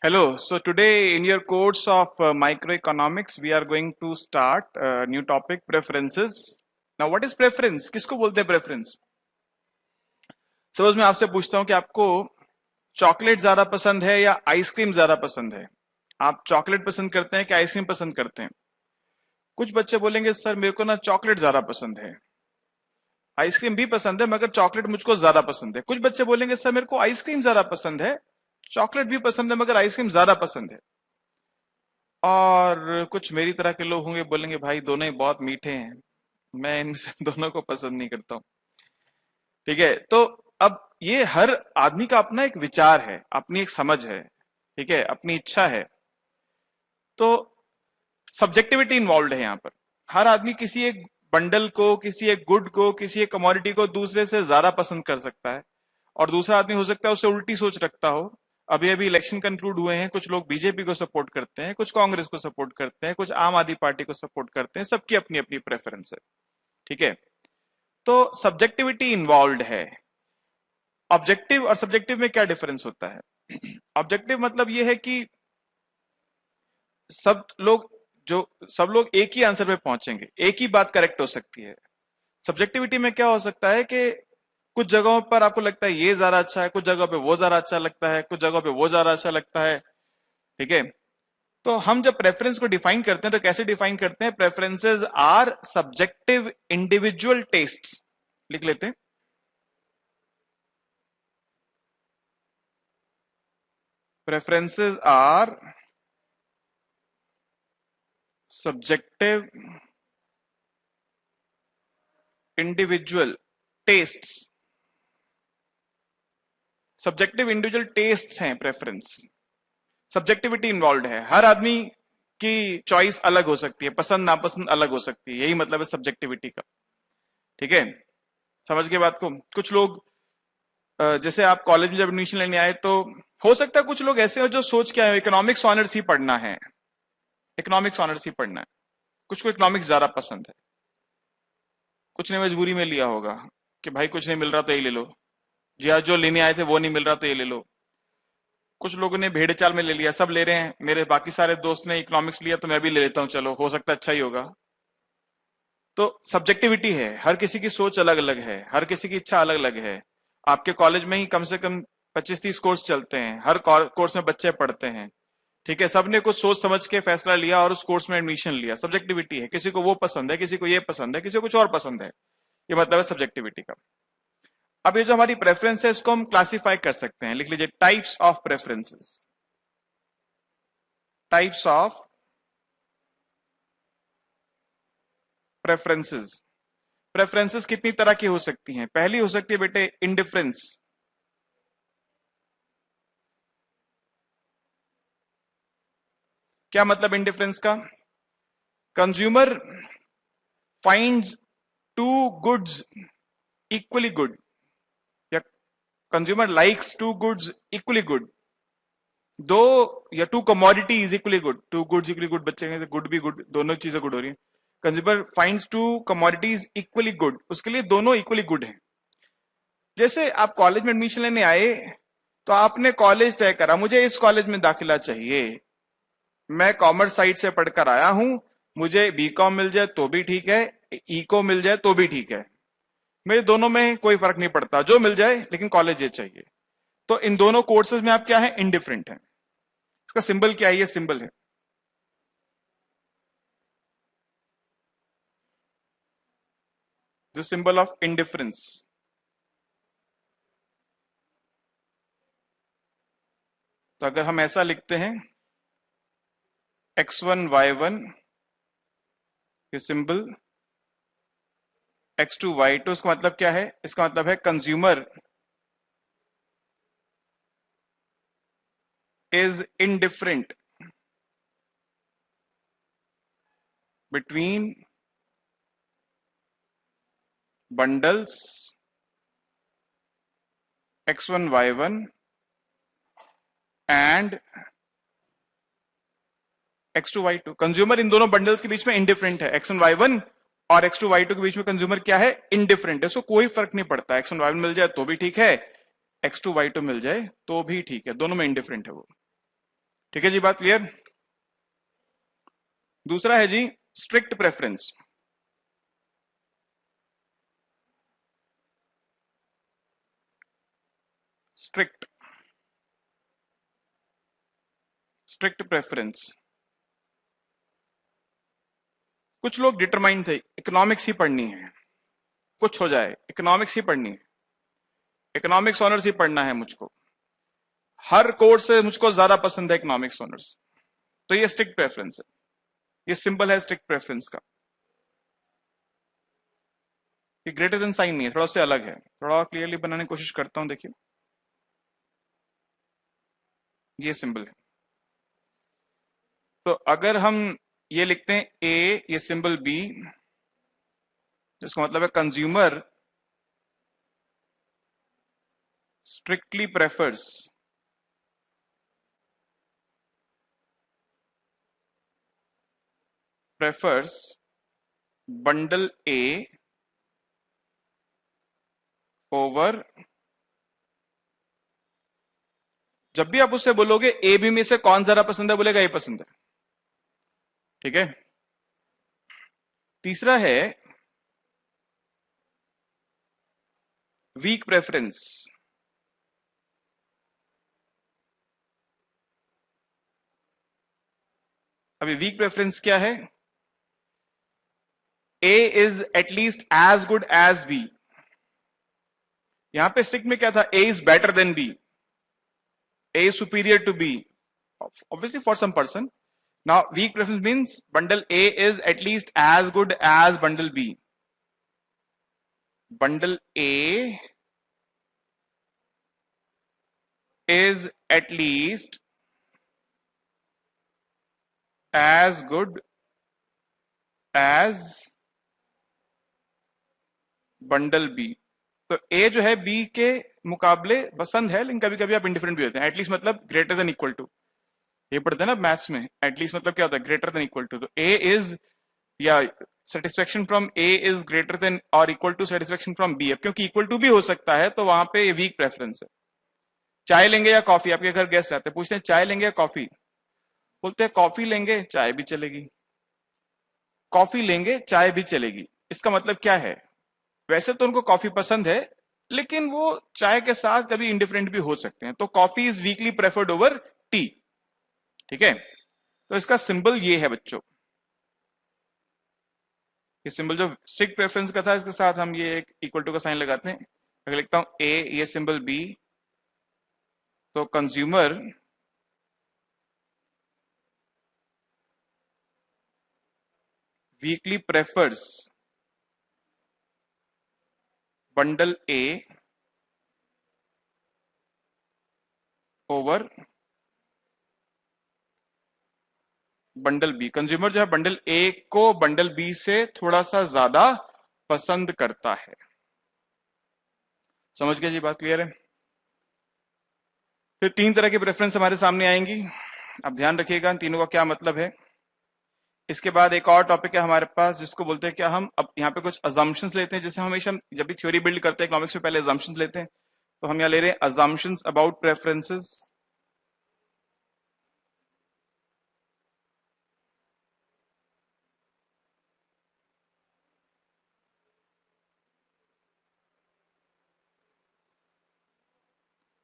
Hello. So today in your course of microeconomics, we are going to start a new topic, preferences. Now, what is preference? किसको बोलते हैं preference? Suppose मैं आपसे पूछता हूं कि आपको चॉकलेट ज्यादा पसंद है या आइसक्रीम ज्यादा पसंद है? आप चॉकलेट पसंद करते हैं कि आइसक्रीम पसंद करते हैं? कुछ बच्चे बोलेंगे सर मेरे को ना चॉकलेट ज्यादा पसंद है, आइसक्रीम भी पसंद है मगर चॉकलेट मुझको ज्यादा पसंद है। कुछ बच्चे बोलेंगे सर मेरे को आइसक्रीम ज्यादा पसंद है, चॉकलेट भी पसंद है मगर आइसक्रीम ज्यादा पसंद है। और कुछ मेरी तरह के लोग होंगे, बोलेंगे भाई दोनों ही बहुत मीठे हैं, मैं इनमें से दोनों को पसंद नहीं करता हूं। ठीक है, तो अब ये हर आदमी का अपना एक विचार है, अपनी एक समझ है, ठीक है, अपनी इच्छा है। तो सब्जेक्टिविटी इन्वॉल्व है यहाँ पर। हर आदमी किसी एक बंडल को, किसी एक गुड को, किसी एक कमोडिटी को दूसरे से ज्यादा पसंद कर सकता है, और दूसरा आदमी हो सकता है उससे उल्टी सोच रखता हो। अभी अभी इलेक्शन कंक्लूड हुए हैं, कुछ लोग बीजेपी को सपोर्ट करते हैं, कुछ कांग्रेस को सपोर्ट करते हैं, कुछ आम आदमी पार्टी को सपोर्ट करते हैं, सबकी अपनी अपनी प्रेफरेंस है। ठीक है, तो सब्जेक्टिविटी इन्वॉल्व है। ऑब्जेक्टिव और सब्जेक्टिव में क्या डिफरेंस होता है? ऑब्जेक्टिव मतलब यह है कि सब लोग सब लोग एक ही आंसर पे पहुंचेंगे, एक ही बात करेक्ट हो सकती है। सब्जेक्टिविटी में क्या हो सकता है कि कुछ जगहों पर आपको लगता है ये ज्यादा अच्छा है, कुछ जगहों पे वो ज्यादा अच्छा लगता है, कुछ जगहों पे वो ज्यादा अच्छा लगता है। ठीक है, तो हम जब प्रेफरेंस को डिफाइन करते हैं तो कैसे डिफाइन करते हैं? Preferences are subjective individual tastes. लिख लेते हैं, preferences are subjective individual tastes. Subjective individual taste हैं प्रेफरेंस। सब्जेक्टिविटी इन्वॉल्व है, हर आदमी की चॉइस अलग हो सकती है, पसंद नापसंद अलग हो सकती है, यही मतलब है सब्जेक्टिविटी का। ठीक है, समझ के बात को? कुछ लोग जैसे आप कॉलेज में जब एडमिशन लेने आए तो हो सकता है कुछ लोग ऐसे हो जो सोच के आए इकोनॉमिक्स ऑनर्स ही पढ़ना है, इकोनॉमिक्स ऑनर्स ही पढ़ना है। कुछ को इकोनॉमिक्स ज्यादा पसंद है, कुछ ने मजबूरी में लिया होगा कि भाई कुछ नहीं मिल रहा तो यही ले लो, जी हाँ, जो लेने आए थे वो नहीं मिल रहा तो ये ले लो। कुछ लोगों ने भेड़े चाल में ले लिया, सब ले रहे हैं, मेरे बाकी सारे दोस्त ने इकोनॉमिक्स लिया तो मैं भी ले लेता हूँ, चलो हो सकता है अच्छा ही होगा। तो सब्जेक्टिविटी है, हर किसी की सोच अलग अलग है, हर किसी की इच्छा अलग अलग है। आपके कॉलेज में ही कम से कम 25-30 कोर्स चलते हैं, हर कोर्स में बच्चे पढ़ते हैं। ठीक है, सबने कुछ सोच समझ के फैसला लिया और उस कोर्स में एडमिशन लिया। सब्जेक्टिविटी है, किसी को वो पसंद है, किसी को ये पसंद है, किसी को कुछ और पसंद है। ये मतलब है सब्जेक्टिविटी का। अब ये जो हमारी प्रेफरेंस है इसको हम क्लासिफाई कर सकते हैं, लिख लीजिए, types of preferences. Types of preferences. Preferences कितनी तरह की हो सकती हैं? पहली हो सकती है बेटे इंडिफरेंस। क्या मतलब इंडिफरेंस का? Consumer finds two goods equally good, या consumer likes two goods equally good, दो या two commodities equally good. Two goods equally good, बच्चे हैं गुड भी गुड, दोनों चीजें गुड हो रही है। Consumer finds to commodities equally good, उसके लिए दोनों इक्वली गुड हैं। जैसे आप कॉलेज में एडमिशन लेने आए तो आपने कॉलेज तय करा, मुझे इस कॉलेज में दाखिला चाहिए, मैं कॉमर्स साइड से पढ़कर आया हूं, मुझे बीकॉम मिल जाए तो भी ठीक है, इको मिल जाए तो भी ठीक है, मेरे दोनों में कोई फर्क नहीं पड़ता, जो मिल जाए लेकिन कॉलेज ये चाहिए। तो इन दोनों कोर्सेज में आप क्या है? इंडिफरेंट है। इसका सिंबल क्या है? ये सिंबल है, द सिंबल ऑफ इंडिफरेंस। तो अगर हम ऐसा लिखते हैं x1 y1, ये सिंबल x2 y2, इसका मतलब क्या है? इसका मतलब है consumer is indifferent between bundles x1 y1 and x2 y2। Consumer in दोनों बंडल्स के बीच में इंडिफरेंट है, x1 y1 और x2 y2 के बीच में कंज्यूमर क्या है? इंडिफरेंट है, उसको कोई फर्क नहीं पड़ता, x1 y1 मिल जाए तो भी ठीक है, x2 y2 मिल जाए तो भी ठीक है, दोनों में इंडिफरेंट है वो। ठीक है जी, बात क्लियर। दूसरा है जी strict preference. Strict strict preference. कुछ लोग डिटरमाइंड थे इकोनॉमिक्स ही पढ़नी है, कुछ हो जाए इकोनॉमिक्स ही पढ़नी है, इकोनॉमिक्स ऑनर्स ही पढ़ना है मुझको, हर कोर्स से मुझको ज्यादा पसंद है इकोनॉमिक्स ऑनर्स। तो ये स्ट्रिक्ट प्रेफरेंस है, ये सिंबल है स्ट्रिक्ट प्रेफरेंस का। ये ग्रेटर देन साइन नहीं है, थोड़ा उससे अलग है, थोड़ा क्लियरली बनाने की कोशिश करता हूं। देखिए ये सिंबल है, तो अगर हम ये लिखते हैं ए, ये सिंबल बी, जिसका मतलब है कंज्यूमर स्ट्रिक्टली प्रेफर्स बंडल ए ओवर। जब भी आप उससे बोलोगे ए बी में से कौन ज्यादा पसंद है, बोलेगा ए पसंद है। ठीक है। तीसरा है वीक प्रेफरेंस। अभी वीक प्रेफरेंस क्या है? A is at least as good as B. यहां पे स्ट्रिक्ट में क्या था? A is better than B, A is superior to B, obviously for some person. Now weak preference means bundle A is at least as good as bundle B. Bundle A is at least as good as bundle B. तो A जो है B के मुकाबले पसंद है, लेकिन कभी कभी आप इंडिफरेंट भी होते हैं। एटलीस्ट मतलब ग्रेटर देन इक्वल टू, ये पढ़ते हैं ना मैथ्स में। एटलीस्ट मतलब क्या होता है? Greater than equal to. तो A इज या satisfaction from A is greater than और equal to satisfaction from B. अब क्योंकि इक्वल टू भी हो सकता है तो वहां पे ये वीक प्रेफरेंस है। चाय लेंगे या कॉफी? आपके घर गेस्ट आते हैं, पूछते हैं चाय लेंगे या कॉफी? बोलते हैं कॉफी लेंगे, चाय भी चलेगी। कॉफी लेंगे, चाय भी चलेगी। इसका मतलब क्या है? वैसे तो उनको कॉफी पसंद है, लेकिन वो चाय के साथ कभी इंडिफरेंट भी हो सकते हैं। तो coffee is weakly preferred over T. ठीक है। तो इसका सिंबल ये है बच्चों, ये सिंबल जो स्ट्रिक्ट प्रेफरेंस का था, इसके साथ हम ये एक इक्वल टू का साइन लगाते हैं। अगर लिखता हूं ए, ये सिंबल बी, तो कंज्यूमर वीकली प्रेफर्स बंडल ए ओवर बंडल बी। कंज्यूमर जो है बंडल ए को बंडल बी से थोड़ा सा ज्यादा पसंद करता है। समझ गए जी? बात क्लियर है। फिर तीन तरह की प्रेफरेंस हमारे सामने आएंगी, अब ध्यान रखिएगा इन तीनों का क्या मतलब है। इसके बाद एक और टॉपिक है हमारे पास जिसको बोलते हैं क्या, हम अब यहाँ पे कुछ अजम्पशंस लेते हैं। जैसे हमेशा हम जब भी थ्योरी बिल्ड करते हैं इकोनॉमिक्स में, पहले अजम्पशंस लेते हैं। तो हम यहाँ ले रहे हैं assumptions about preferences.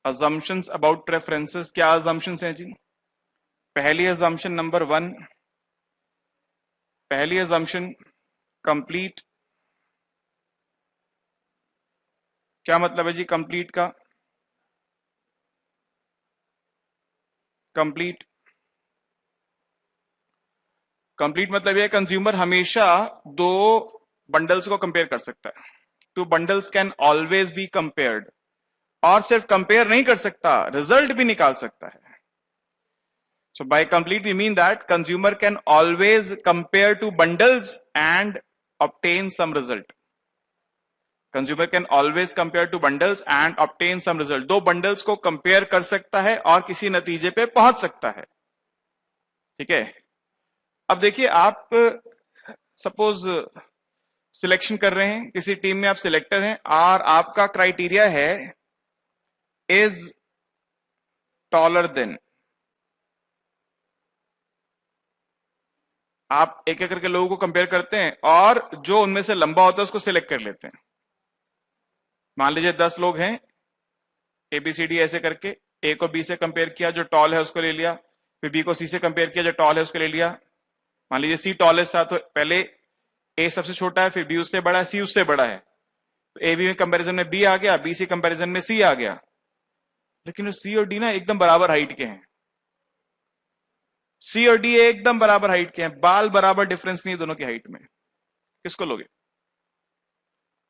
assumptions about preferences। क्या assumptions हैं जी? पहली assumption नंबर 1, पहली assumption कंप्लीट। क्या मतलब है जी कंप्लीट का? कंप्लीट कंप्लीट मतलब ये कंज्यूमर हमेशा दो बंडल्स को कंपेयर कर सकता है। Two bundles can always be compared. और सिर्फ कंपेयर नहीं कर सकता, रिजल्ट भी निकाल सकता है। So by complete we mean that consumer can always compare two bundles and obtain some result. Consumer can always compare two bundles and obtain some result. दो bundles को compare कर सकता है और किसी नतीजे पे पहुंच सकता है। ठीक है। अब देखिए, आप सपोज सिलेक्शन कर रहे हैं, किसी टीम में आप सिलेक्टर हैं और आपका क्राइटेरिया है इज टॉलर देन। आप एक एक करके लोगों को कंपेयर करते हैं और जो उनमें से लंबा होता है उसको सिलेक्ट कर लेते हैं। मान लीजिए 10 लोग हैं, ABCD ऐसे करके, ए को बी से कंपेयर किया, जो टॉल है उसको ले लिया, फिर बी को सी से कंपेयर किया, जो टॉल है उसको ले लिया। मान लीजिए सी टॉलेस्ट था, तो पहले ए सबसे छोटा है, फिर बी उससे बड़ा है, सी उससे बड़ा है, तो ए बी में कंपैरिजन में बी आ गया, बी सी कंपैरिजन में सी आ गया। लेकिन वो सी और डी ना एकदम बराबर हाइट के हैं, सी और डी एकदम बराबर हाइट के हैं, बाल बराबर डिफरेंस नहीं है दोनों की हाइट में। किसको लोगे?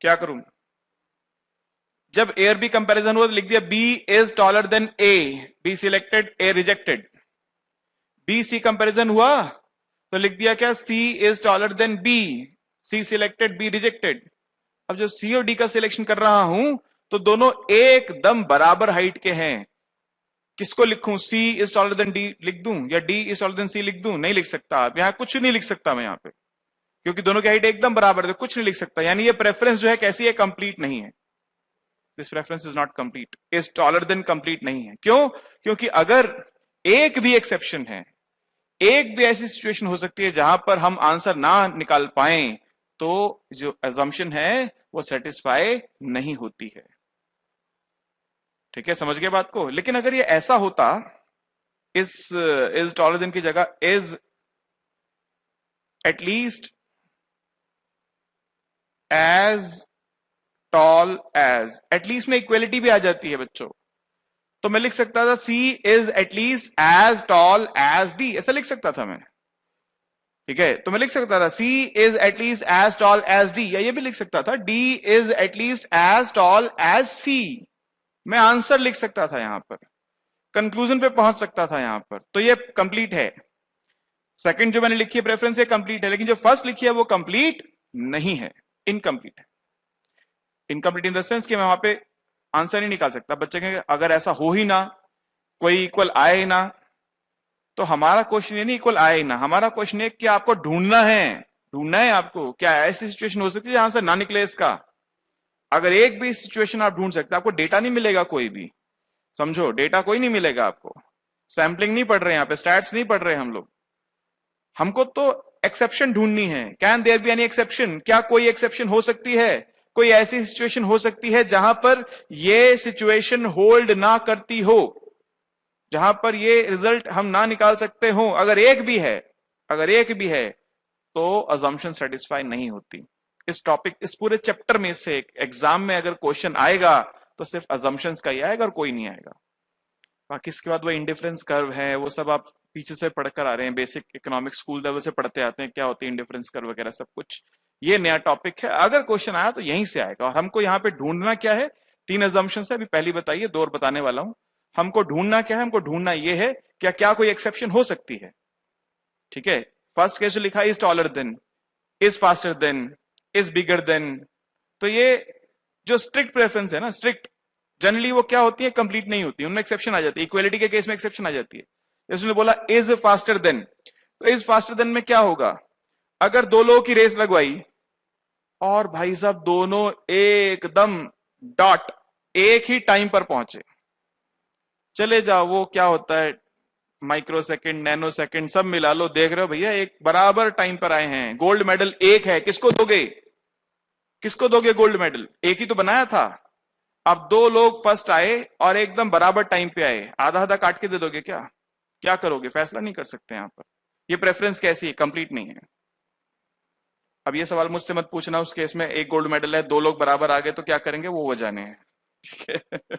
क्या करूं? जब ए और बी कंपैरिजन हुआ तो लिख दिया B is taller than A, B selected, A rejected. B C comparison हुआ तो लिख दिया क्या? C is taller than B, C selected, B rejected. अब जो सी और डी का सिलेक्शन कर रहा हूं तो दोनों एकदम बराबर हाइट के हैं। किसको लिखूं? सी इज टॉलर देन डी लिख दूं या डी इज टॉलर देन सी लिख दूं? नहीं लिख सकता आप, यहां कुछ नहीं लिख सकता मैं यहां पे, क्योंकि दोनों की हाइट एकदम बराबर है, तो कुछ नहीं लिख सकता। यानी ये प्रेफरेंस जो है कैसी है? कंप्लीट नहीं है। This preference is not complete, is taller then complete नहीं है। क्यों? क्योंकि अगर एक भी एक्सेप्शन है, एक भी ऐसी सिचुएशन हो सकती है जहां पर हम आंसर ना निकाल पाए, तो जो अजम्पशन है वो सेटिस्फाई नहीं होती है। ठीक है, समझ गए बात को? लेकिन अगर ये ऐसा होता, इज टॉलर देन की जगह is at least as tall as, at least में इक्वलिटी भी आ जाती है बच्चों, तो मैं लिख सकता था C is at least as tall as D, ऐसा लिख सकता था मैं। ठीक है, तो मैं लिख सकता था C is at least as tall as D, या ये भी लिख सकता था D is at least as tall as C. मैं आंसर लिख सकता था यहां पर, कंक्लूजन पे पहुंच सकता था यहां पर, तो ये कंप्लीट है। सेकंड जो मैंने लिखी है प्रेफरेंस, ये कंप्लीट है, लेकिन जो फर्स्ट लिखी है वो कंप्लीट नहीं है, इनकम्प्लीट है। इनकम्प्लीट इन द सेंस कि मैं वहां पे आंसर ही निकाल सकता। बच्चे कहेंगे अगर ऐसा हो ही ना, कोई इक्वल आए ही ना, तो हमारा क्वेश्चन ये नहीं इक्वल आए ही ना, हमारा क्वेश्चन है कि आपको ढूंढना है, ढूंढना है आपको, क्या ऐसी सिचुएशन हो सकती है जहां आंसर ना निकले इसका। अगर एक भी सिचुएशन आप ढूंढ सकते, आपको डेटा नहीं मिलेगा कोई भी, समझो, डेटा कोई नहीं मिलेगा आपको, सैंपलिंग नहीं पढ़ रहे यहाँ पे, स्टैट्स नहीं पढ़ रहे हम लोग, हमको तो एक्सेप्शन ढूंढनी है। Can there be any exception? क्या कोई एक्सेप्शन हो सकती है? कोई ऐसी सिचुएशन हो सकती है जहां पर ये सिचुएशन होल्ड ना करती हो, जहां पर ये रिजल्ट हम ना निकाल सकते हो? अगर एक भी है, अगर एक भी है, तो अजम्पशन सेटिस्फाई नहीं होती। इस टॉपिक, इस पूरे चैप्टर में से एग्जाम में अगर क्वेश्चन आएगा तो सिर्फ अजम्पशंस का ही आएगा और कोई नहीं आएगा। बाकी इसके बाद वो इंडिफरेंस कर्व है, वो सब आप पीछे से पढ़कर आ रहे हैं, बेसिक इकोनॉमिक्स स्कूल लेवल से पढ़ते आते हैं, क्या होती है इंडिफरेंस कर्व वगैरह सब कुछ। ये नया टॉपिक है, अगर क्वेश्चन आया तो यहीं से आएगा। और हमको यहाँ पे ढूंढना क्या है? 3 अजम्पशन है, अभी पहली बताइए, 2 और बताने वाला हूं। हमको ढूंढना क्या है? हमको ढूंढना ये है क्या क्या कोई एक्सेप्शन हो सकती है। ठीक है, फर्स्ट केस जो लिखा is taller then, is faster than, is bigger than, तो ये जो स्ट्रिक्ट प्रेफरेंस है ना, स्ट्रिक्ट, जनरली वो क्या होती है? कंप्लीट नहीं होती, उनमें एक्सेप्शन आ जाती है। इक्वलिटी के केस में एक्सेप्शन आ जाती है। उसने बोला इज फास्टर देन, तो इज फास्टर देन में क्या होगा? अगर 2 लोगों की रेस लगवाई और भाई साहब दोनों एकदम डॉट एक ही टाइम पर पहुंचे, चले जाओ, वो क्या होता है, माइक्रो सेकंड, नैनो सेकंड सब मिला लो, देख रहे हो भैया एक बराबर टाइम पर आए हैं, गोल्ड मेडल एक है, किसको दोगे? किसको दोगे गोल्ड मेडल? एक ही तो बनाया था। अब 2 लोग फर्स्ट आए और एकदम बराबर टाइम पे आए, आधा आधा काट के दे दोगे क्या? क्या करोगे? फैसला नहीं कर सकते यहां पर। ये प्रेफरेंस कैसी है? कंप्लीट नहीं है। अब ये सवाल मुझसे मत पूछना, उस केस में एक गोल्ड मेडल है, 2 लोग बराबर आ गए तो क्या करेंगे, वो जाने हैं। ठीक है।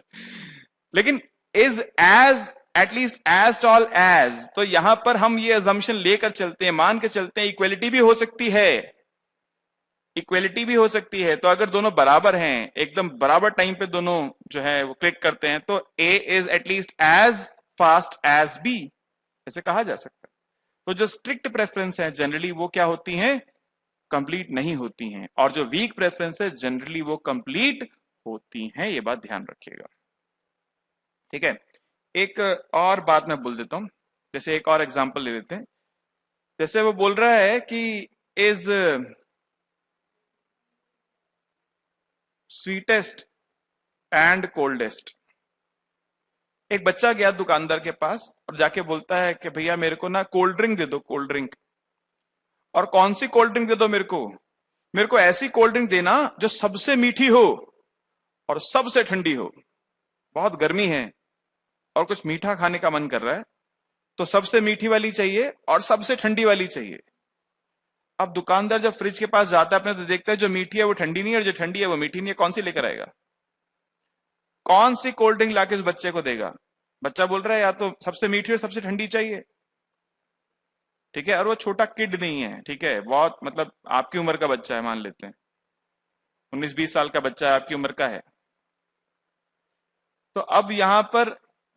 लेकिन is as at least as tall as, तो यहां पर हम ये अजम्पशन लेकर चलते हैं, मान के चलते हैं इक्वलिटी भी हो सकती है, इक्वलिटी भी हो सकती है। तो अगर दोनों बराबर हैं, एकदम बराबर टाइम पे दोनों जो है वो क्लिक करते हैं, तो A is at least as fast as B, ऐसे कहा जा सकता है। तो जो स्ट्रिक्ट प्रेफरेंस है जनरली वो क्या होती हैं? कंप्लीट नहीं होती हैं, और जो वीक प्रेफरेंस है जनरली वो कंप्लीट होती हैं। ये बात ध्यान रखिएगा। ठीक है, एक और बात मैं बोल देता हूं, जैसे एक और एग्जांपल ले लेते हैं। जैसे वो बोल रहा है कि इज स्वीटेस्ट एंड कोल्डेस्ट। एक बच्चा गया दुकानदार के पास और जाके बोलता है कि भैया मेरे को ना कोल्ड ड्रिंक दे दो, कोल्ड ड्रिंक। और कौन सी कोल्ड ड्रिंक दे दो मेरे को ऐसी कोल्ड ड्रिंक देना जो सबसे मीठी हो और सबसे ठंडी हो। बहुत गर्मी है और कुछ मीठा खाने का मन कर रहा है, तो सबसे मीठी वाली चाहिए और सबसे ठंडी वाली चाहिए। अब दुकानदार जब फ्रिज के पास जाता है अपने, तो देखता है जो मीठी है वो ठंडी नहीं है और जो ठंडी है वो मीठी नहीं है, कौन सी लेकर आएगा? कौन सी कोल्ड ड्रिंक लाके उस बच्चे को देगा? बच्चा बोल रहा है या तो सबसे मीठी और सबसे ठंडी चाहिए, ठीक है, और वो छोटा किड नहीं है, ठीक है, बहुत मतलब आपकी उम्र का बच्चा है, मान लेते हैं 19-20 साल का बच्चा है, आपकी उम्र का है। तो अब यहां पर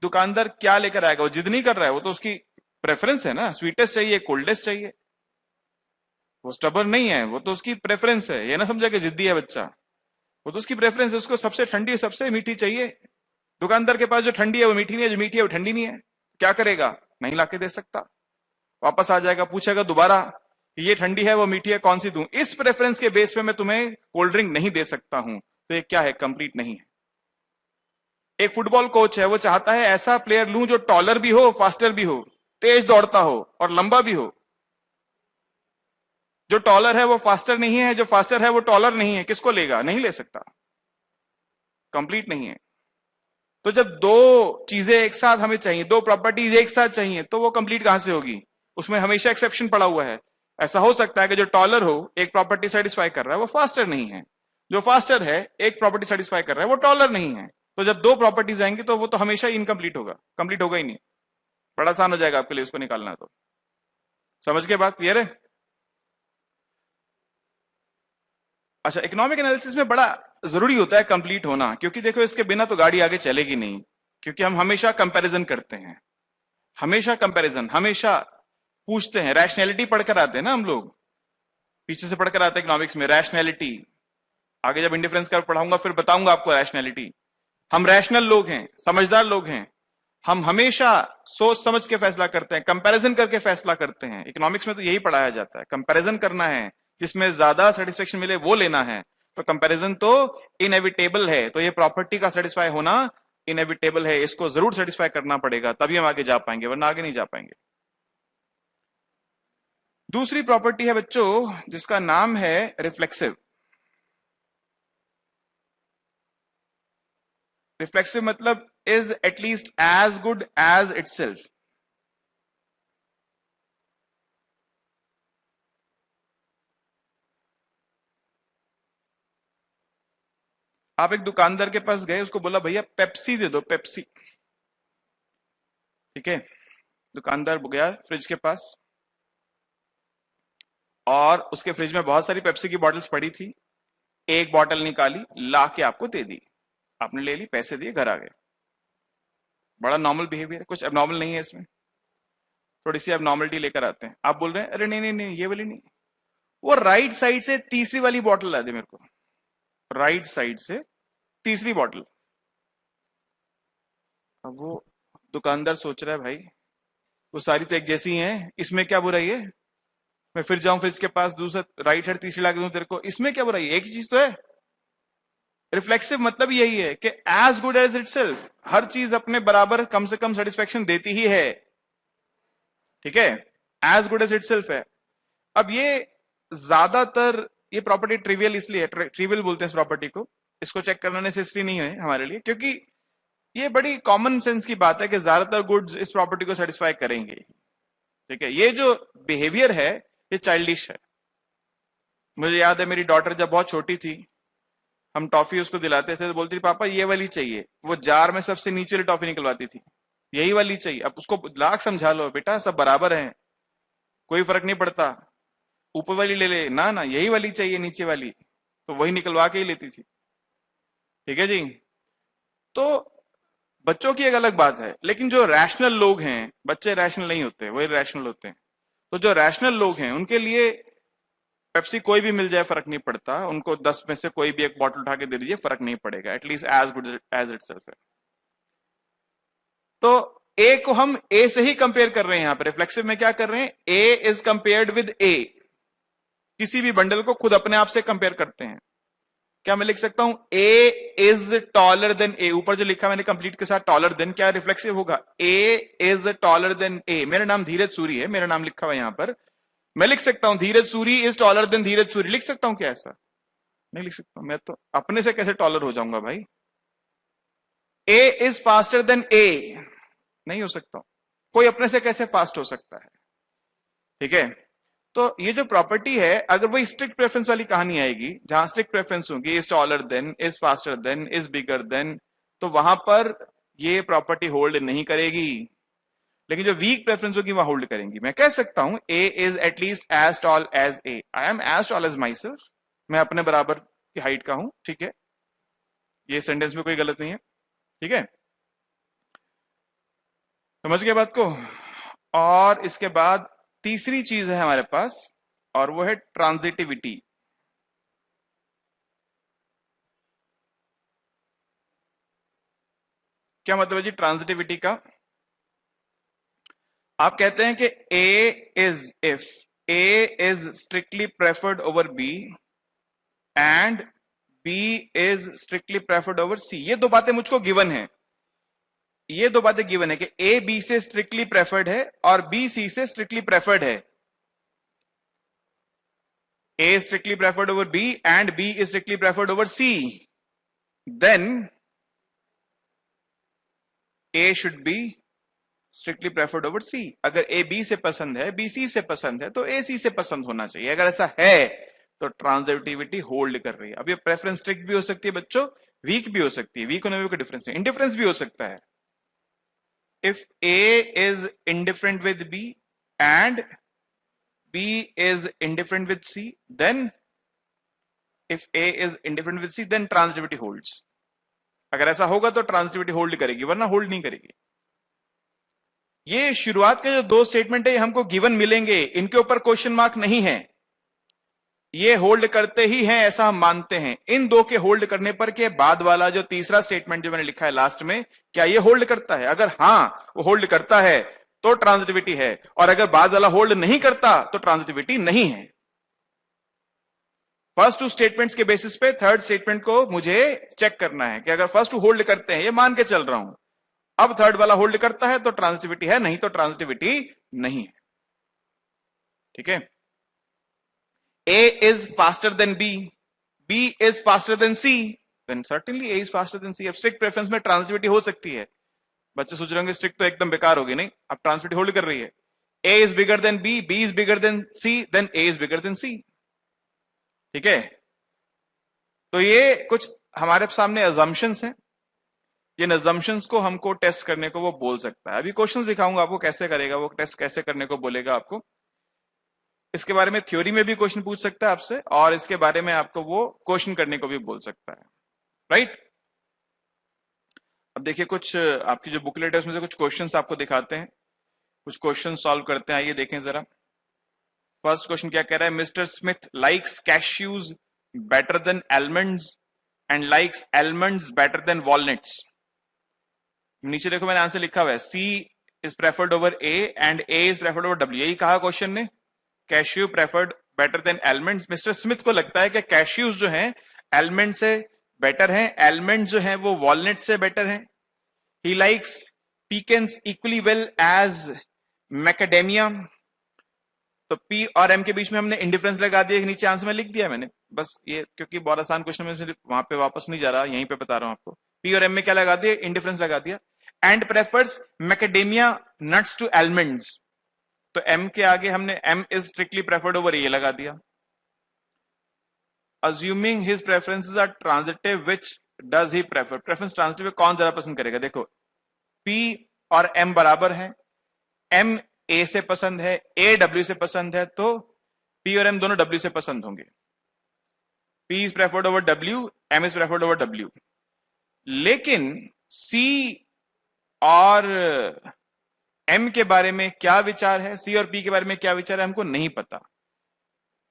दुकानदार क्या लेकर आएगा? वो जिद नहीं कर रहा है, वो तो उसकी प्रेफरेंस है ना, स्वीटेस्ट चाहिए, कोल्डेस्ट चाहिए, वो स्टबर्न नहीं है, वो तो उसकी प्रेफरेंस है। ये ना समझा कि जिद्दी है बच्चा, वो तो उसकी प्रेफरेंस है, उसको सबसे ठंडी सबसे मीठी चाहिए। दुकानदार के पास जो ठंडी है वो मीठी नहीं है, जो मीठी है वो ठंडी नहीं है, क्या करेगा? नहीं लाके दे सकता, वापस आ जाएगा, पूछेगा दोबारा ये ठंडी है वो मीठी है, कौन सी दूं? इस प्रेफरेंस के बेस पे मैं तुम्हें कोल्ड ड्रिंक नहीं दे सकता हूं। तो ये क्या है? कंप्लीट नहीं है। एक फुटबॉल कोच है, वो चाहता है ऐसा प्लेयर लूं जो टॉलर भी हो, फास्टर भी हो, तेज दौड़ता हो और लंबा भी हो। जो टॉलर है वो फास्टर नहीं है, जो फास्टर है वो टॉलर नहीं है, किसको लेगा? नहीं ले सकता, कंप्लीट नहीं है। तो जब दो चीजें एक साथ हमें चाहिए, दो प्रॉपर्टीज एक साथ चाहिए, तो वो कंप्लीट कहां से होगी? उसमें हमेशा एक्सेप्शन पड़ा हुआ है। ऐसा हो सकता है कि जो टॉलर हो एक प्रॉपर्टी सेटिस्फाई कर रहा है, वो फास्टर नहीं है, जो फास्टर है एक प्रॉपर्टी सेटिस्फाई कर रहा है, वो टॉलर नहीं है। तो जब दो प्रॉपर्टीज आएंगी तो वो तो हमेशा इनकम्प्लीट होगा, कंप्लीट होगा ही नहीं। बड़ा आसान हो जाएगा आपके लिए उसको निकालना। तो समझ के बात क्लियर है? अच्छा, इकोनॉमिक एनालिसिस में बड़ा जरूरी होता है कंप्लीट होना, क्योंकि देखो इसके बिना तो गाड़ी आगे चलेगी नहीं, क्योंकि हम हमेशा कंपैरिजन करते हैं, हमेशा कंपैरिजन, हमेशा पूछते हैं। रैशनैलिटी पढ़कर आते हैं ना हम लोग, पीछे से पढ़कर आते हैं इकोनॉमिक्स में रैशनैलिटी। आगे जब इंडिफरेंस कर्व पढ़ाऊंगा फिर बताऊंगा आपको रैशनैलिटी। हम रैशनल लोग हैं, समझदार लोग हैं, हम हमेशा सोच समझ के फैसला करते हैं, कंपैरिजन करके फैसला करते हैं। इकोनॉमिक्स में तो यही पढ़ाया जाता है, कंपैरिजन करना है, जिसमें ज्यादा सेटिस्फेक्शन मिले वो लेना है। तो कंपैरिजन तो इनएविटेबल है, तो ये प्रॉपर्टी का सेटिस्फाई होना इनएविटेबल है, इसको जरूर सेटिस्फाई करना पड़ेगा, तभी हम आगे जा पाएंगे, वरना आगे नहीं जा पाएंगे। दूसरी प्रॉपर्टी है बच्चों जिसका नाम है रिफ्लेक्सिव। रिफ्लेक्सिव मतलब is at least as good as itself. आप एक दुकानदार के पास गए, उसको बोला भैया पेप्सी दे दो, पेप्सी, ठीक है। दुकानदार गया फ्रिज के पास और उसके फ्रिज में बहुत सारी पेप्सी की बॉटल्स पड़ी थी, एक बॉटल निकाली, ला के आपको दे दी, आपने ले ली, पैसे दिए, घर आ गए। बड़ा नॉर्मल बिहेवियर है, कुछ एबनॉर्मल नहीं है इसमें, थोड़ी सी एबनॉर्मलिटी लेकर आते हैं। आप बोल रहे हैं अरे नहीं नहीं नहीं ये वाली नहीं, वो राइट साइड से तीसरी वाली बॉटल ला दे मेरे को, राइट साइड से तीसरी बॉटल। अब वो दुकानदार सोच रहा है भाई वो सारी तो एक जैसी हैं, इसमें क्या बुराई है? मैं फिर जाऊं फ्रिज के पास, दूसरा राइट साइड तीसरी ला के दूं तेरे को, इसमें क्या बुराई है? एक ही चीज तो है। रिफ्लेक्सिव मतलब यही है कि एज गुड एज इटसेल्फ, हर चीज अपने बराबर कम से कम सेटिस्फेक्शन देती ही है, ठीक है, एज गुड एज इटसेल्फ है। अब ये ज्यादातर ये प्रॉपर्टी ट्रिवियल इसलिए है, ट्रिवियल बोलते हैं इस प्रॉपर्टी को, इसको चेक करना नेसेसरी नहीं है हमारे लिए, क्योंकि ये बड़ी कॉमन सेंस की बात है कि ज्यादातर गुड्स इस प्रॉपर्टी को सेटिस्फाई करेंगे, ठीक है। ये जो बिहेवियर है ये चाइल्डिश है। मुझे याद है मेरी डॉटर जब बहुत छोटी थी, हम टॉफी उसको दिलाते थे तो बोलती थी पापा ये वाली चाहिए, वो जार में सबसे नीचे वाली टॉफी निकलवाती थी, यही वाली चाहिए। अब उसको लाख समझा लो बेटा सब बराबर हैं, कोई फर्क नहीं पड़ता, ऊपर वाली ले ले, ना ना यही वाली चाहिए नीचे वाली, तो वही निकलवा के ही लेती थी, ठीक है जी। तो बच्चों की एक अलग बात है, लेकिन जो रैशनल लोग हैं, बच्चे रैशनल नहीं होते, वही रैशनल होते हैं। तो जो रैशनल लोग हैं उनके लिए पेप्सी कोई भी मिल जाए फर्क नहीं पड़ता, उनको 10 में से कोई भी एक बॉटल उठा के दे दीजिए, फर्क नहीं पड़ेगा, at least as good as itself है। तो ए को हम ए से ही कंपेयर कर रहे हैं, यहां पर रिफ्लेक्सिव में क्या कर रहे हैं, ए इज कंपेयर्ड विद ए, किसी भी बंडल को खुद अपने आप से कंपेयर करते हैं। क्या मैं लिख सकता हूं ए इज टॉलर देन ए, ऊपर जो लिखा मैंने कंप्लीट के साथ टॉलर देन, क्या रिफ्लेक्सिव होगा? ए इज टॉलर देन ए। मेरा नाम धीरज सूरी है, मेरा नाम लिखा हुआ यहां पर, मैं लिख सकता हूं धीरज सूरी इज टॉलर देन धीरज सूरी, लिख सकता हूं क्या ऐसा? नहीं लिख सकता। मैं तो अपने से कैसे टॉलर हो जाऊंगा भाई? ए इज फास्टर देन ए, नहीं हो सकता। कोई अपने से कैसे फास्ट हो सकता है? ठीक है, तो ये जो प्रॉपर्टी है, अगर वही स्ट्रिक्ट प्रेफरेंस वाली कहानी आएगी जहां स्ट्रिक्ट प्रेफरेंस होगी, is taller then, is faster than, is bigger than, तो वहां पर ये प्रॉपर्टी होल्ड नहीं करेगी। लेकिन जो वीक प्रेफरेंस होगी वह होल्ड करेंगी। मैं कह सकता हूं A is at least as tall as A, I am as tall as my self, मैं अपने बराबर की हाइट का हूं। ठीक है, ये सेंटेंस में कोई गलत नहीं है। ठीक है, समझ गए बात को? और इसके बाद तीसरी चीज है हमारे पास, और वो है ट्रांजिटिविटी। क्या मतलब है जी ट्रांजिटिविटी का? आप कहते हैं कि if A is strictly preferred over B and B is strictly preferred over C, ये दो बातें मुझको गिवन है। ये दो बातें गिवन है कि ए बी से स्ट्रिक्टली प्रेफर्ड है और बी सी से स्ट्रिक्टली प्रेफर्ड है। A is strictly preferred over B and B is strictly preferred over C, then A should be strictly preferred over C. अगर A B से पसंद है, B C से पसंद है, तो A C से पसंद होना चाहिए। अगर ऐसा है तो ट्रांजिटिविटी होल्ड कर रही है। अब ये प्रेफरेंस स्ट्रिक्ट भी हो सकती है बच्चों, वीक भी हो सकती है। वीक होने में कोई डिफरेंस है, इंडिफरेंस भी हो सकता है। If A is indifferent with B and B is indifferent with C, then if A is indifferent with C, then transitivity holds. अगर ऐसा होगा तो ट्रांजिटिविटी होल्ड करेगी, वरना होल्ड नहीं करेगी। ये शुरुआत के जो दो स्टेटमेंट है ये हमको गिवन मिलेंगे, इनके ऊपर क्वेश्चन मार्क नहीं है, ये होल्ड करते ही हैं ऐसा हम मानते हैं। इन दो के होल्ड करने पर के बाद वाला जो तीसरा स्टेटमेंट जो मैंने लिखा है लास्ट में, क्या ये होल्ड करता है? अगर हां वो होल्ड करता है तो ट्रांजिटिविटी है, और अगर बाद वाला होल्ड नहीं करता तो ट्रांजिटिविटी नहीं है। फर्स्ट टू स्टेटमेंट्स के बेसिस पे थर्ड स्टेटमेंट को मुझे चेक करना है कि अगर फर्स्ट टू होल्ड करते हैं, ये मान के चल रहा हूं, अब थर्ड वाला होल्ड करता है तो ट्रांजिटिविटी है, नहीं तो ट्रांजिटिविटी नहीं है। ठीक है, A is faster than B, B is faster than C, then certainly A is faster than C। अब स्ट्रिक्ट प्रेफरेंस में ट्रांजिटिविटी हो सकती है। बच्चे सोच रहे होंगे स्ट्रिक्ट तो एकदम बेकार होगी, नहीं, अब ट्रांजिटिविटी होल्ड कर रही है। A is bigger than B, B is bigger than C, then A is bigger than C। ठीक है, तो ये कुछ हमारे सामने अजम्पशंस हैं, जिन अजम्पशंस को हमको टेस्ट करने को वो बोल सकता है। अभी क्वेश्चंस दिखाऊंगा आपको कैसे करेगा, वो टेस्ट कैसे करने को बोलेगा आपको। इसके बारे में थ्योरी में भी क्वेश्चन पूछ सकता है आपसे, और इसके बारे में आपको वो क्वेश्चन करने को भी बोल सकता है। राइट, अब देखिए कुछ आपकी जो बुकलेट है उसमें से कुछ क्वेश्चंस आपको दिखाते हैं, कुछ क्वेश्चन सॉल्व करते हैं। आइए देखें जरा। फर्स्ट क्वेश्चन क्या कह रहा है? Mister Smith likes cashews better than almonds and likes almonds better than walnuts. नीचे देखो मैंने आंसर लिखा हुआ है, C is preferred over A and A is preferred over W. यही कहा क्वेश्चन ने, cashew preferred better than almonds. Mister Smith को लगता है कि कैश्यूज जो हैं आलमंड से बेटर हैं, आलमंड जो हैं वो वॉलनट से बेटर हैं। He likes pecans equally well as macadamia. तो पी और एम के बीच में हमने इंडिफरेंस लगा दिया, नीचे आंसर में लिख दिया मैंने, बस ये क्योंकि बहुत आसान क्वेश्चन में वहां पे वापस नहीं जा रहा, यहीं पे बता रहा हूं आपको। पी और एम में क्या लगा दिया? इंडिफरेंस लगा दिया। And prefers macadamia nuts to almonds, तो एम के आगे हमने M is strictly preferred over ये लगा दिया। Assuming his preferences are transitive which does he prefer. Preference transitive कौन ज्यादा पसंद करेगा? देखो पी और एम बराबर है, एम ए से पसंद है, ए डब्ल्यू से पसंद है, तो पी और एम दोनों डब्ल्यू से पसंद होंगे। P is preferred over W, M is preferred over W. लेकिन सी और एम के बारे में क्या विचार है, सी और पी के बारे में क्या विचार है, हमको नहीं पता।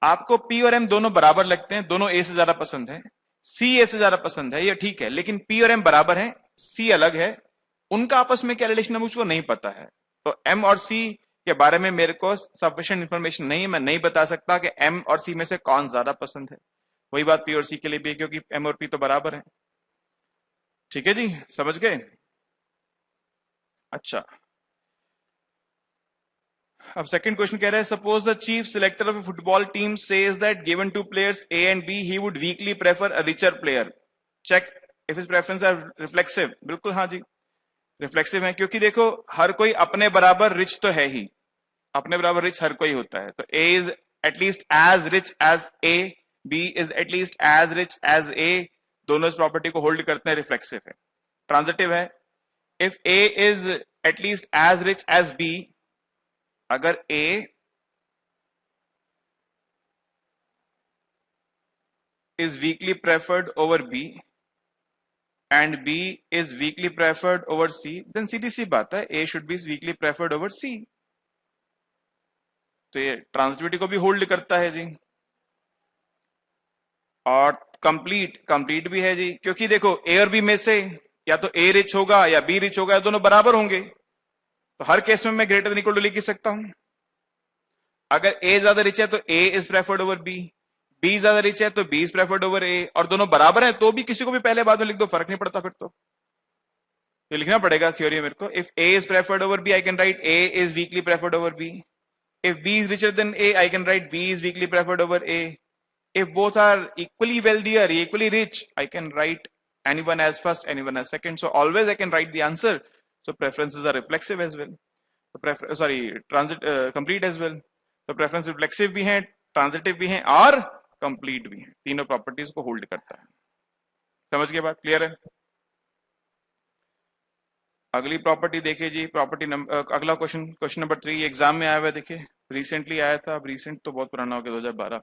आपको पी और एम दोनों बराबर लगते हैं, दोनों ए से ज्यादा पसंद है, सी ए से ज्यादा पसंद है, ये ठीक है। लेकिन पी और एम बराबर है, सी अलग है, उनका आपस में क्या रिलेशन है मुझको नहीं पता है। तो एम और सी के बारे में मेरे को सफिशिएंट इंफॉर्मेशन नहीं है, मैं नहीं बता सकता कि एम और सी में से कौन ज्यादा पसंद है। वही बात पी और सी के लिए भी है, क्योंकि एम और पी तो बराबर है। ठीक है जी, समझ गए? अच्छा, अब सेकंड क्वेश्चन कह रहा है suppose the chief selector of a football team says that given two players A and B he would weakly prefer a richer player, check if his preference are reflexive. बिल्कुल हाँ जी, reflexive है, क्योंकि देखो हर कोई अपने बराबर रिच तो है ही, अपने बराबर रिच हर कोई होता है, तो A is at least as rich as A, B is at least as rich as A, दोनों इस प्रॉपर्टी को होल्ड करते हैं, रिफ्लेक्सिव है। ट्रांजिटिव है, if A is at least as rich as B, अगर A is weakly preferred over B and B is weakly preferred over C, then सीधी सी बात है A should be weakly preferred over C। तो ये transitivity को भी hold करता है जी। और कंप्लीट भी है जी, क्योंकि देखो A और B में से या तो A रिच होगा या B रिच होगा, या दोनों बराबर होंगे, तो हर केस में मैं ग्रेटर देन इक्वल टू लिख सकता हूं। अगर A ज्यादा रिच है तो A is preferred over B, B ज्यादा रिच है तो B is preferred over A, और दोनों बराबर हैं तो भी किसी को भी पहले बाद में लिख दो, फर्क नहीं पड़ता, फिर तो ये लिखना पड़ेगा थ्योरी मेरे को। If A is preferred over B I can write A is weakly preferred over B, if B is richer than A I can write B is weakly preferred over A, if both are equally wealthier equally rich I can write anyone as first anyone as second, so always I can write the answer, so preferences are reflexive as well, so complete as well, तो preference reflexive भी है, transitive भी है और complete भी है, तीनों properties को होल्ड करता है। समझ के बात क्लियर है? अगली प्रॉपर्टी देखिए जी, प्रॉपर्टी नंबर अगला क्वेश्चन नंबर 3 एग्जाम में आया हुआ है, देखिए रिसेंटली आया था, अब रिसेंट तो बहुत पुराना हो गया 2012।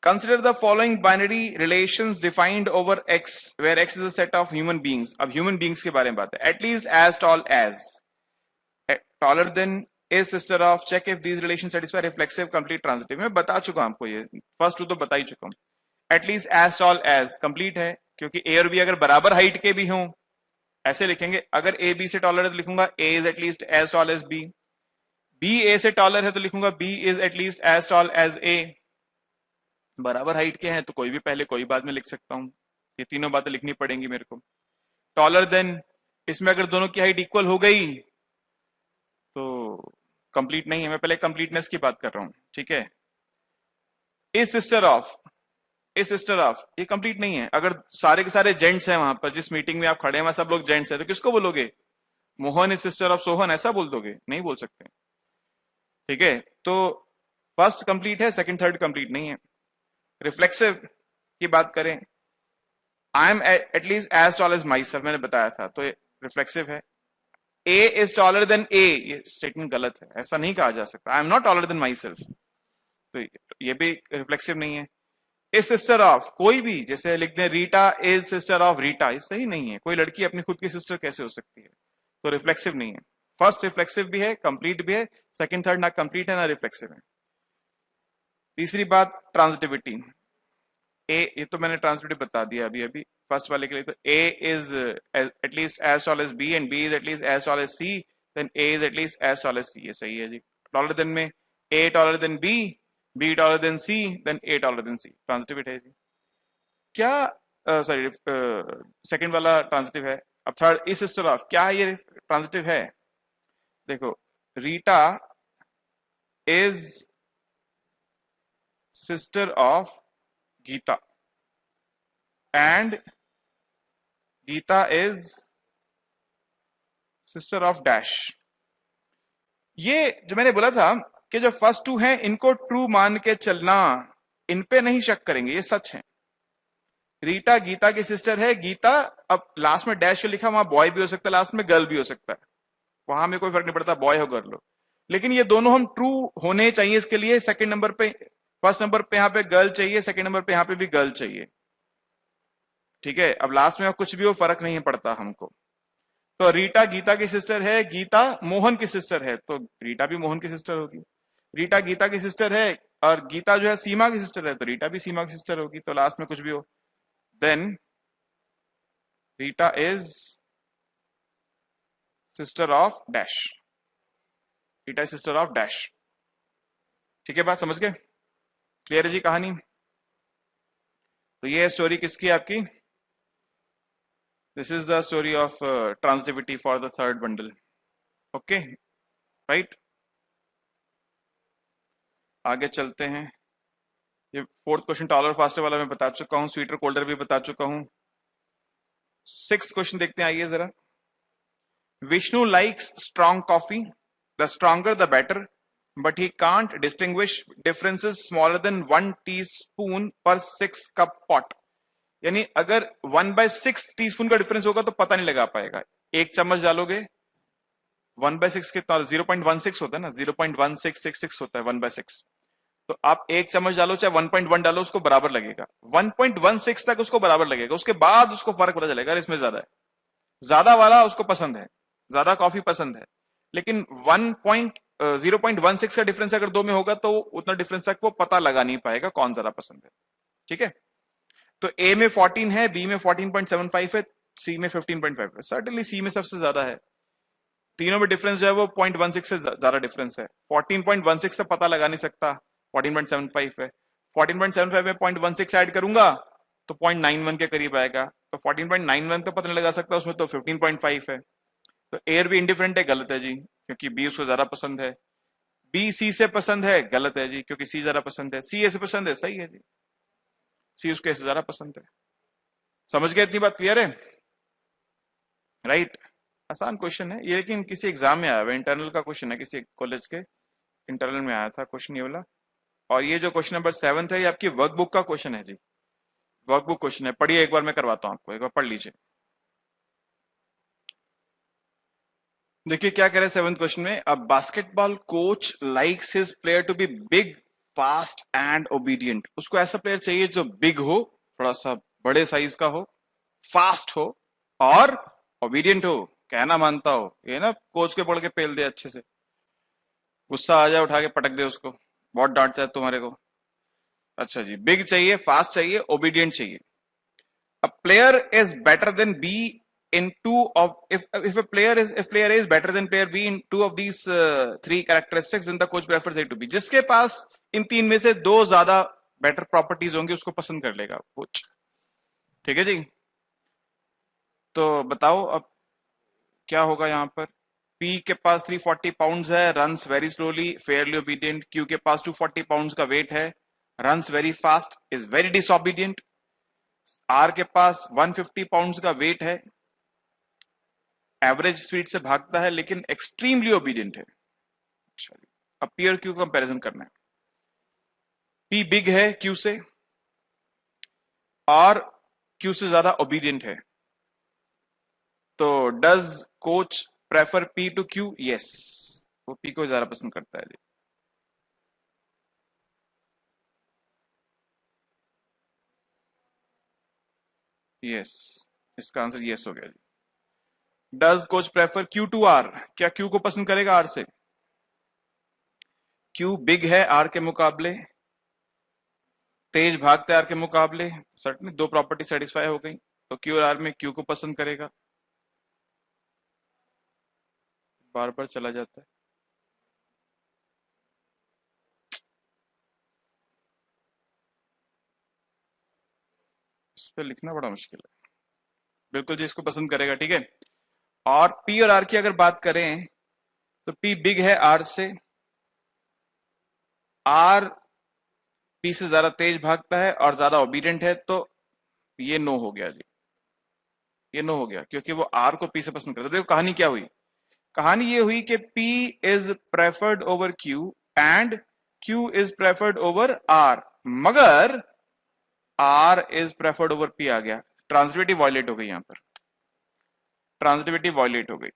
Consider the following binary relations defined over X where X is a set of human beings. अब ह्यूमन बीइंग्स के बारे में बात है, at least as tall as, taller than, is sister of, check if these relations satisfy, reflexive, complete, transitive। मैं बता चुका हूं आपको, ये फर्स्ट टू तो बता ही चुका हूं। At least as tall as complete है, क्योंकि ए और बी अगर बराबर हाइट के भी हों ऐसे लिखेंगे, अगर ए बी से टॉलर है तो लिखूंगा A is at least as tall as B, B A से टॉलर है तो लिखूंगा B is at least as tall as A. बराबर हाइट के हैं तो कोई भी पहले कोई बाद में लिख सकता हूं, ये तीनों बातें लिखनी पड़ेंगी मेरे को। टॉलर देन, इसमें अगर दोनों की हाइट इक्वल हो गई तो कंप्लीट नहीं है, मैं पहले कंप्लीटनेस की बात कर रहा हूं, ठीक है। इज सिस्टर ऑफ, ये कंप्लीट नहीं है। अगर सारे के सारे जेंट्स हैं वहां पर, जिस मीटिंग में आप खड़े हैं सब लोग जेंट्स हैं, तो किसको बोलोगे? Mohan is sister of Sohan, ऐसा बोल दोगे? नहीं बोल सकते, ठीक है। तो फर्स्ट कंप्लीट है, सेकंड थर्ड कंप्लीट नहीं है। रिफ्लेक्सिव की बात करें, I am at least as tall as my self, मैंने बताया था, तो रिफ्लेक्सिव है। A is taller than A, ये स्टेटमेंट गलत है, ऐसा नहीं कहा जा सकता। I am not taller than myself, तो ये भी रिफ्लेक्सिव नहीं है। इज सिस्टर ऑफ, कोई भी जैसे लिख दें Rita is sister of Rita, ये सही नहीं है, कोई लड़की अपनी खुद की सिस्टर कैसे हो सकती है, तो रिफ्लेक्सिव नहीं है। फर्स्ट रिफ्लेक्सिव भी है, कंप्लीट भी है, सेकंड थर्ड ना कंप्लीट है ना रिफ्लेक्सिव है। तीसरी बात ट्रांजिटिविटी, ए, ये तो मैंने ट्रांजिटिविटी बता दिया अभी अभी फर्स्ट वाले के लिए, तो A is at least as tall as B and B is at least as tall as C, then A is at least as tall as C, ये सही है जी। टॉलर देन में A taller than B, B taller than C, then A taller than C, transitive है जी। क्या sorry second वाला transitive है। अब third is sister of, क्या ये ट्रांजिटिव है? देखो Rita is sister of Geeta and Geeta is sister of dash. ये जो मैंने बोला था कि जो फर्स्ट टू हैं इनको ट्रू मान के चलना, इन पे नहीं शक करेंगे, ये सच है। रीटा गीता की सिस्टर है, गीता, अब लास्ट में डैश लिखा, वहां बॉय भी हो सकता है, लास्ट में गर्ल भी हो सकता है, वहां में कोई फर्क नहीं पड़ता बॉय हो गर्ल हो, लेकिन ये दोनों हम ट्रू होने चाहिए। इसके लिए सेकंड नंबर पे, फर्स्ट नंबर पे यहाँ पे गर्ल चाहिए, सेकंड नंबर पे यहाँ पे भी गर्ल चाहिए, ठीक है। अब लास्ट में कुछ भी हो फर्क नहीं पड़ता हमको। तो रीटा गीता की सिस्टर है, गीता मोहन की सिस्टर है, तो रीटा भी मोहन की सिस्टर होगी। रीटा गीता की सिस्टर है और गीता जो है सीमा की सिस्टर है, तो रीटा भी सीमा की सिस्टर होगी। तो लास्ट में कुछ भी हो, then Rita is sister of dash, Rita sister of dash, ठीक है। बात समझ गए? क्लियर है जी कहानी? तो ये स्टोरी किसकी है आपकी? This is the story of transitivity for the third bundle. Okay, right? आगे चलते हैं। ये फोर्थ क्वेश्चन टॉलर फास्टर वाला मैं बता चुका हूं, स्वीटर कोल्डर भी बता चुका हूं। सिक्स क्वेश्चन देखते हैं, आइए जरा। Vishnu likes strong coffee, the stronger the better, but he can't distinguish differences smaller than 1 teaspoon पर 6 कप पॉट। यानी अगर 1/6 टीस्पून का डिफरेंस होगा तो पता नहीं लगा पाएगा। एक चम्मच डालोगे, 1/6 कितना 0.16 होता है ना, 0.1666 होता है 1/6। तो आप एक चम्मच डालो चाहे 1.1 डालो, उसको बराबर लगेगा। 1.16 तक उसको बराबर लगेगा, उसके बाद उसको फर्क पता चलेगा इसमें ज्यादा है, ज्यादा वाला उसको पसंद है, ज्यादा कॉफी पसंद है। लेकिन 0.16 का डिफरेंस अगर दो में होगा तो उतना डिफरेंस तक वो पता लगा नहीं पाएगा कौन ज्यादा पसंद है। ठीक है, तो ए में 14 है, बी में 14.75 है, सी में 15.5 है। सर्टेनली सी में सबसे ज्यादा है। तीनों में डिफरेंस जो है वो 0.16 से ज्यादा डिफरेंस है। 14.16 से पता लगा नहीं सकता, 14.75 है। 14.75 में 0.16 ऐड करूंगा तो 0.91 के करीब आएगा। तो 14.91 तो पता नहीं लगा सकता, उसमें तो 15.5 है। तो एयर भी इंडिफरेंट है, गलत है जी, क्योंकि बी उसको ज्यादा पसंद है। बी सी से पसंद है, गलत है जी, क्योंकि सी ज्यादा पसंद है। सी ए से पसंद है, सही है जी, सी उसको ए से ज्यादा पसंद है। समझ गए, इतनी बात क्लियर है? राइट, आसान क्वेश्चन है ये, लेकिन किसी एग्जाम में आया हुआ, इंटरनल का क्वेश्चन है, किसी कॉलेज के इंटरनल में आया था क्वेश्चन ये वाला। और ये जो क्वेश्चन नंबर 7 है, ये आपकी वर्कबुक का क्वेश्चन है जी, वर्कबुक क्वेश्चन है। पढ़िए, एक बार मैं करवाता हूं आपको, एक बार पढ़ लीजिए। देखिए क्या कह रहे हैं 7th क्वेश्चन में, a basketball coach likes his player to be big, fast and obedient. उसको ऐसा प्लेयर चाहिए जो बिग हो, थोड़ा सा बड़े साइज का हो, फास्ट हो और ओबीडियंट हो, कहना मानता हो। ये ना कोच के पढ़ के पेल दे अच्छे से, गुस्सा आ जाए उठा के पटक दे उसको, बहुत डांटता है तुम्हारे को। अच्छा जी, बिग चाहिए, फास्ट चाहिए, ओबीडियंट चाहिए। A player is better than B in two of if player A is better than player B in two of these three characteristics, then the coach prefers A to B। जिसके पास इन तीन में से दो ज्यादा better properties होंगी उसको पसंद कर लेगा कोच। ठीक है जी, तो बताओ अब क्या होगा यहाँ पर। P के पास 340 पाउंड्स है, runs very slowly, fairly obedient. Q के पास 240 पाउंड्स का वेट है, runs very fast, is very disobedient. R के पास 150 पाउंड्स का वेट है, एवरेज स्पीड से भागता है, लेकिन एक्सट्रीमली ओबीडियंट है। अच्छा, अब पी और क्यू कंपैरिजन करना है। पी बिग है क्यू से और क्यू से ज्यादा ओबीडियंट है, तो does coach prefer P to Q? Yes, वो पी को ज्यादा पसंद करता है जी। यस, इसका आंसर यस हो गया जी। Does coach prefer Q to R? क्या क्यू को पसंद करेगा आर से? क्यू बिग है आर के मुकाबले, तेज भागते आर के मुकाबले, सर्टनली दो प्रॉपर्टी सेटिस्फाई हो गई, तो क्यू और आर में क्यू को पसंद करेगा। बार बार चला जाता है, इस पे लिखना बड़ा मुश्किल है। बिल्कुल जी, इसको पसंद करेगा। ठीक है, और पी और आर की अगर बात करें तो पी बिग है आर से, आर पी से ज्यादा तेज भागता है और ज्यादा ओबीडियंट है, तो ये नो हो गया जी, ये नो हो गया, क्योंकि वो आर को पी से पसंद करता है। देखो कहानी क्या हुई, कहानी ये हुई कि P is preferred over Q and Q is preferred over R, मगर R is preferred over P आ गया। ट्रांजिटिविटी वायलेट हो गई, यहां पर ट्रांजिटिविटी वायलेट हो गई।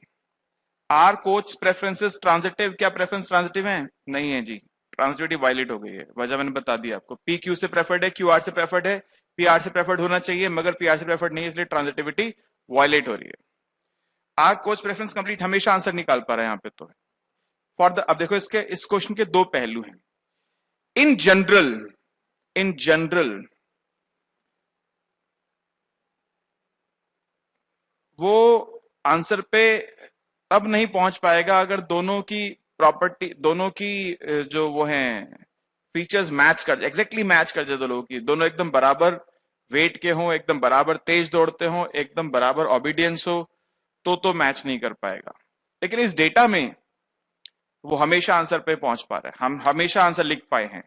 R कोच प्रेफरेंसेस ट्रांजिटिव, क्या प्रेफरेंस ट्रांजिटिव है? नहीं है जी, ट्रांजिटिविटी वायलेट हो गई है। वजह मैंने बता दी आपको, P Q से प्रेफर्ड है, Q R से प्रेफर्ड है, P R से प्रेफर्ड होना चाहिए मगर P R से प्रेफर्ड नहीं है, इसलिए ट्रांजिटिविटी वायलेट हो रही है। आर कोच प्रेफरेंस कंप्लीट हमेशा आंसर निकाल पा रहा है यहाँ पे तो। फॉर द, अब देखो इसके इस क्वेश्चन के दो पहलू हैं। इन जनरल, इन जनरल वो आंसर पे तब नहीं पहुंच पाएगा अगर दोनों की प्रॉपर्टी, दोनों की जो वो हैं फीचर्स मैच कर, एग्जैक्टली मैच कर जाए। दो लोगों की, दोनों एकदम बराबर वेट के हों, एकदम बराबर तेज दौड़ते हों, एकदम बराबर ओबीडियंस हो, तो मैच नहीं कर पाएगा। लेकिन इस डेटा में वो हमेशा आंसर पे पहुंच पा रहा है, हम हमेशा आंसर लिख पाए हैं,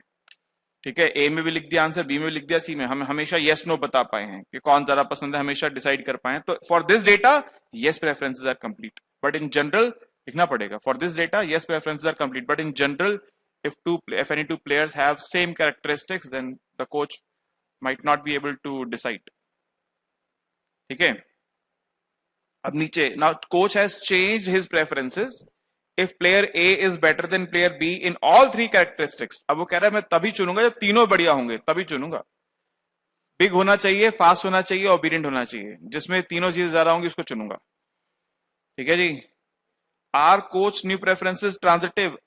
ठीक है, ए में भी लिख दिया आंसर, बी में भी लिख दिया, सी में, हम हमेशा यस नो बता पाए हैं कि कौन ज्यादा पसंद है, हमेशा डिसाइड कर पाए हैं। तो for this data yes preferences are complete, but in general लिखना पड़ेगा for this data yes preferences are complete, but in general if any two players have same characteristics then the coach might not be able to decide, ठीक है। अब नीचे, now coach has changed his preferences if player A is better than player B in all three characteristics। अब वो कह रहा है मैं तभी चुनूंगा जब तीनों बढ़िया होंगे, तभी चुनूंगा। बिग होना चाहिए, फास्ट होना चाहिए, ओबीडियंट होना चाहिए, जिसमें तीनों चीजें ज्यादा होंगी उसको चुनूंगा, ठीक है जी। Are coach new preferences transitive,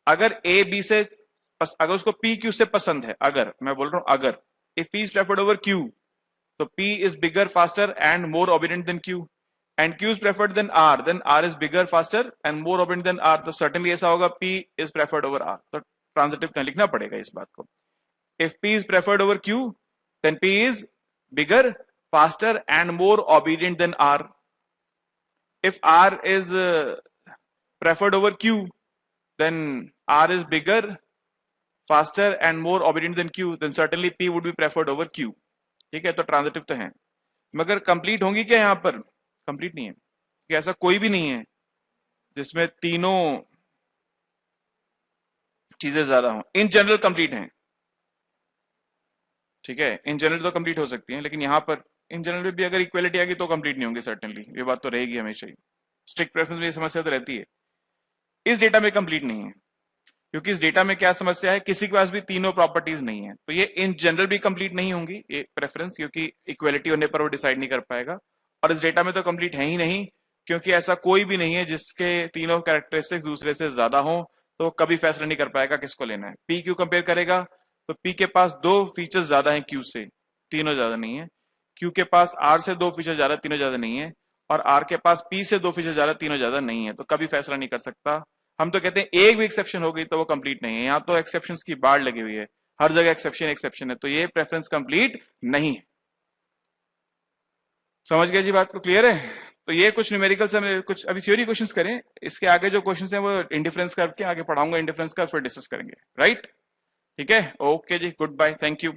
अगर ए बी से अगर उसको पी क्यू से पसंद है, अगर मैं बोल रहा हूं अगर, if P is preferred over Q, तो P is bigger faster and more obedient than Q, and Q is preferred than R is bigger faster and more obedient than R, तो सर्टेनली ऐसा होगा P is preferred over R. तो transitive का लिखना पड़ेगा इस बात को। If P is preferred over Q then P is bigger faster and more obedient than R. If R is preferred over Q then R is bigger, faster and more obedient than Q, then certainly P would be preferred over Q, ठीक है। तो transitive तो है, मगर complete होंगी क्या यहां पर? कंप्लीट नहीं है, कि ऐसा कोई भी नहीं है जिसमें तीनों चीजें ज्यादा हो। इन जनरल कंप्लीट हैं, ठीक है, इन जनरल तो कंप्लीट हो सकती हैं, लेकिन यहां पर इन जनरल में भी अगर इक्वलिटी आएगी तो कंप्लीट नहीं होंगी सर्टेनली, ये बात तो रहेगी हमेशा ही। स्ट्रिक्ट प्रेफरेंस में ये समस्या तो रहती है, इस डेटा में कंप्लीट नहीं है, क्योंकि इस डेटा में क्या समस्या है, किसी के पास भी तीनों प्रॉपर्टीज नहीं है, तो ये इन जनरल भी कंप्लीट नहीं होंगी ये प्रेफरेंस, क्योंकि इक्वलिटी होने पर वो डिसाइड नहीं कर पाएगा। और इस डेटा में तो कंप्लीट है ही नहीं, क्योंकि ऐसा कोई भी नहीं है जिसके तीनों कैरेक्टरिस्टिक्स दूसरे से ज्यादा हो, तो कभी फैसला नहीं कर पाएगा किसको लेना है। पी क्यू कंपेयर करेगा तो पी के पास दो फीचर्स ज्यादा है क्यू से, तीनों ज्यादा नहीं है। क्यू के पास आर से दो फीचर ज्यादा, तीनों ज्यादा नहीं है। और आर के पास पी से दो फीचर ज्यादा, तीनों ज्यादा नहीं है, तो कभी फैसला नहीं कर सकता। हम तो कहते हैं एक भी एक्सेप्शन हो गई तो वो कंप्लीट नहीं है, यहाँ तो एक्सेप्शंस की बाढ़ लगी हुई है, हर जगह एक्सेप्शन है, तो ये प्रेफरेंस कंप्लीट नहीं है। समझ गए जी बात को? क्लियर है? तो ये कुछ न्यूमेरिकल से कुछ अभी थ्योरी क्वेश्चंस करें, इसके आगे जो क्वेश्चंस हैं वो इंडिफरेंस कर्व के आगे पढ़ाऊंगा, इंडिफरेंस कर्व फिर डिस्कस करेंगे, राइट? ठीक है, ओके जी, गुड बाय, थैंक यू।